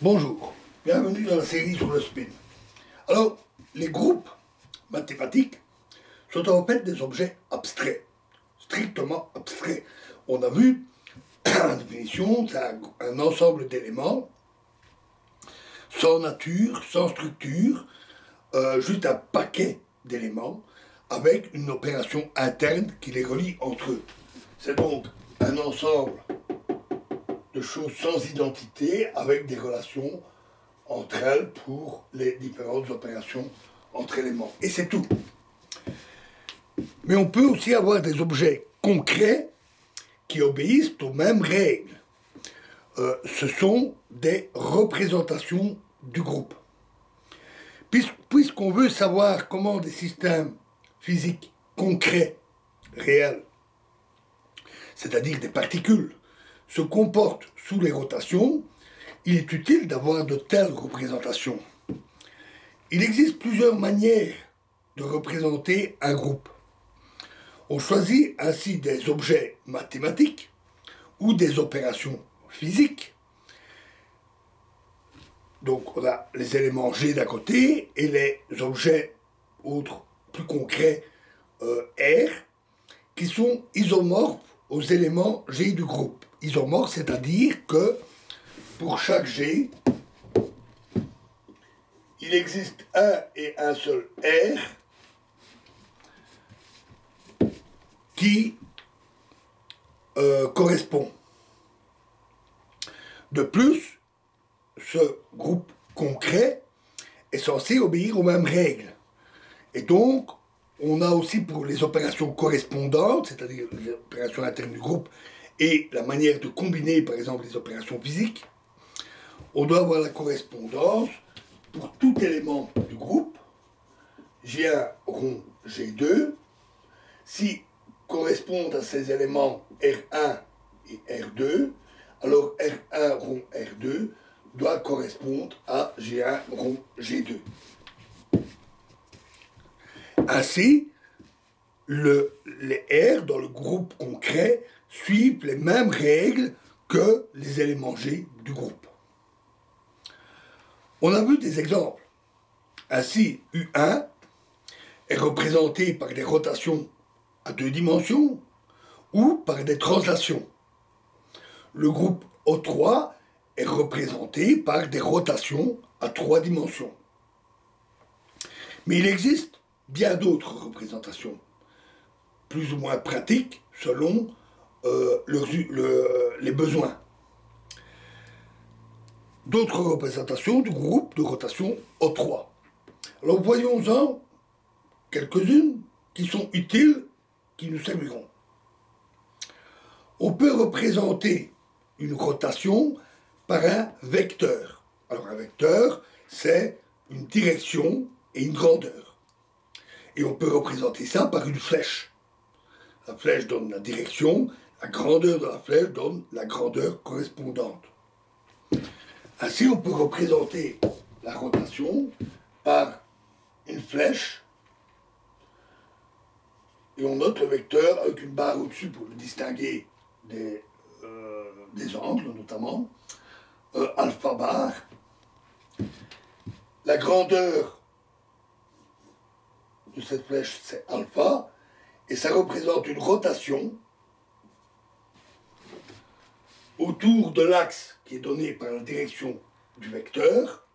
Bonjour, bienvenue dans la série sur le spin. Alors, les groupes mathématiques sont en fait des objets abstraits, strictement abstraits. On a vu, la définition, c'est un ensemble d'éléments, sans nature, sans structure, juste un paquet d'éléments, avec une opération interne qui les relie entre eux. C'est donc un ensemble de choses sans identité avec des relations entre elles pour les différentes opérations entre éléments. Et c'est tout. Mais on peut aussi avoir des objets concrets qui obéissent aux mêmes règles. Ce sont des représentations du groupe. Puisqu'on veut savoir comment des systèmes physiques concrets, réels, c'est-à-dire des particules, se comportent sous les rotations, il est utile d'avoir de telles représentations. Il existe plusieurs manières de représenter un groupe. On choisit ainsi des objets mathématiques ou des opérations physiques. Donc on a les éléments G d'un côté et les objets autres plus concrets R qui sont isomorphes aux éléments G du groupe. Isomorphes, c'est-à-dire que pour chaque G, il existe un et un seul R qui correspond. De plus, ce groupe concret est censé obéir aux mêmes règles. Et donc, on a aussi pour les opérations correspondantes, c'est-à-dire les opérations internes du groupe, et la manière de combiner, par exemple, les opérations physiques, on doit avoir la correspondance pour tout élément du groupe, G1 rond G2, si correspondent à ces éléments R1 et R2, alors R1 rond R2 doit correspondre à G1 rond G2. Ainsi, les R dans le groupe concret suivent les mêmes règles que les éléments G du groupe. On a vu des exemples. Ainsi, U1 est représenté par des rotations à 2 dimensions ou par des translations. Le groupe O3 est représenté par des rotations à 3 dimensions. Mais il existe bien d'autres représentations, plus ou moins pratiques selon les besoins. D'autres représentations du groupe de rotation O3. Alors voyons-en quelques-unes qui sont utiles, qui nous serviront. On peut représenter une rotation par un vecteur. Alors un vecteur, c'est une direction et une grandeur. Et on peut représenter ça par une flèche. La flèche donne la direction, la grandeur de la flèche donne la grandeur correspondante. Ainsi, on peut représenter la rotation par une flèche et on note le vecteur avec une barre au-dessus pour le distinguer des angles notamment, alpha bar. La grandeur de cette flèche, c'est alpha, et ça représente une rotation autour de l'axe qui est donné par la direction du vecteur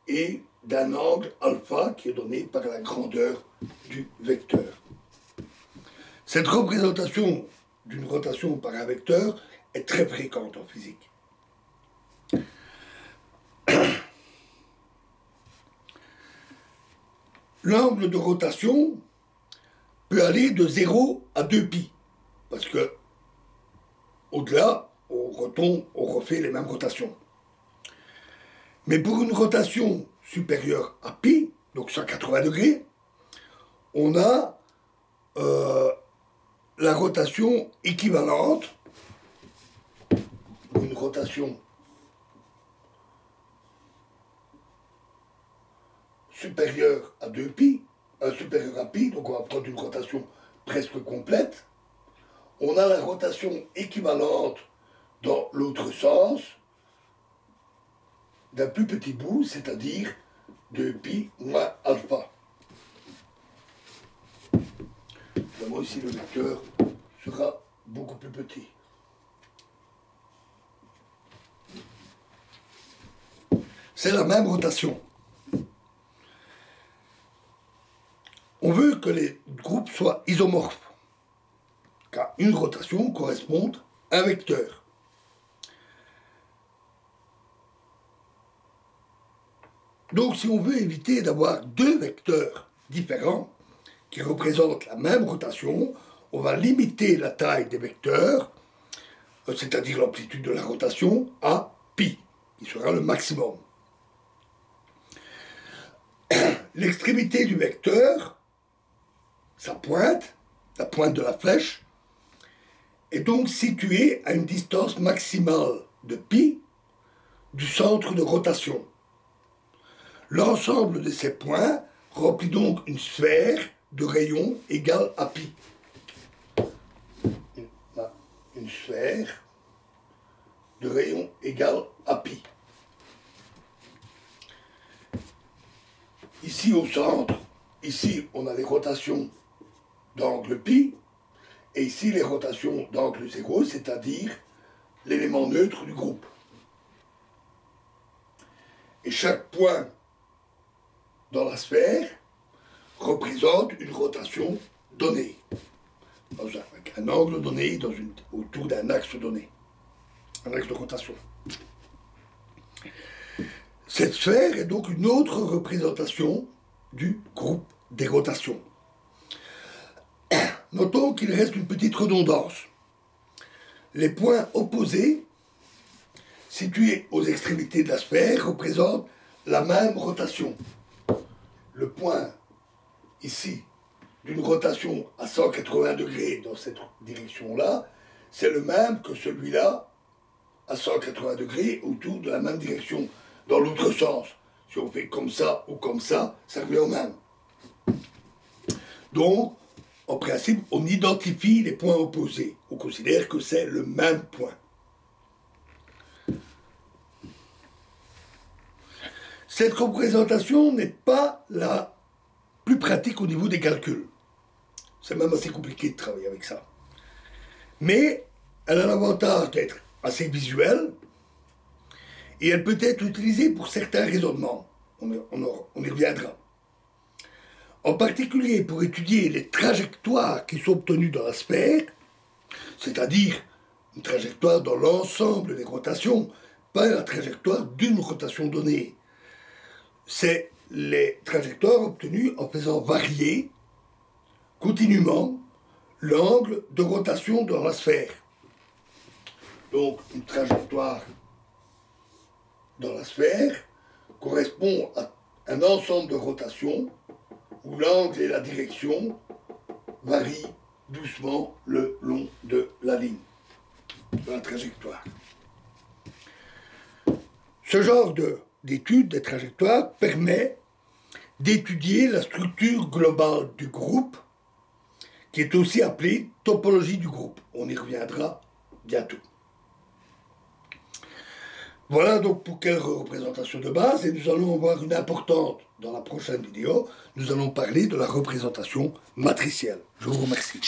et d'un angle alpha qui est donné par la grandeur du vecteur. Cette représentation d'une rotation par un vecteur est très fréquente en physique. L'angle de rotation peut aller de 0 à 2π, parce que au-delà, on refait les mêmes rotations. Mais pour une rotation supérieure à π, donc 180 degrés, on a la rotation équivalente, une rotation supérieure à 2π, supérieure à π, donc on va prendre une rotation presque complète. On a la rotation équivalente dans l'autre sens, d'un plus petit bout, c'est-à-dire de pi moins alpha. Évidemment, ici, le vecteur sera beaucoup plus petit. C'est la même rotation. On veut que les groupes soient isomorphes, car une rotation correspond à un vecteur. Donc, si on veut éviter d'avoir deux vecteurs différents qui représentent la même rotation, on va limiter la taille des vecteurs, c'est-à-dire l'amplitude de la rotation, à pi, qui sera le maximum. L'extrémité du vecteur, sa pointe, la pointe de la flèche, est donc située à une distance maximale de pi du centre de rotation. L'ensemble de ces points remplit donc une sphère de rayon égale à pi. Une sphère de rayon égale à pi. Ici au centre, ici on a les rotations d'angle pi, et ici les rotations d'angle 0, c'est-à-dire l'élément neutre du groupe. Et chaque point dans la sphère représente une rotation donnée, avec un angle donné autour d'un axe donné, un axe de rotation. Cette sphère est donc une autre représentation du groupe des rotations. Notons qu'il reste une petite redondance. Les points opposés, situés aux extrémités de la sphère, représentent la même rotation. Le point, ici, d'une rotation à 180 degrés dans cette direction-là, c'est le même que celui-là à 180 degrés autour de la même direction, dans l'autre sens. Si on fait comme ça ou comme ça revient au même. Donc, en principe, on identifie les points opposés. On considère que c'est le même point. Cette représentation n'est pas la plus pratique au niveau des calculs. C'est même assez compliqué de travailler avec ça. Mais elle a l'avantage d'être assez visuelle et elle peut être utilisée pour certains raisonnements. On y reviendra. En particulier pour étudier les trajectoires qui sont obtenues dans la sphère, c'est-à-dire une trajectoire dans l'ensemble des rotations, pas la trajectoire d'une rotation donnée. C'est les trajectoires obtenues en faisant varier continuellement l'angle de rotation dans la sphère. Donc une trajectoire dans la sphère correspond à un ensemble de rotations où l'angle et la direction varient doucement le long de la ligne, de la trajectoire. Ce genre d'étude des trajectoires permet d'étudier la structure globale du groupe, qui est aussi appelée topologie du groupe. On y reviendra bientôt. Voilà donc pour quelques représentations de base, et nous allons en voir une importante dans la prochaine vidéo. Nous allons parler de la représentation matricielle. Je vous remercie.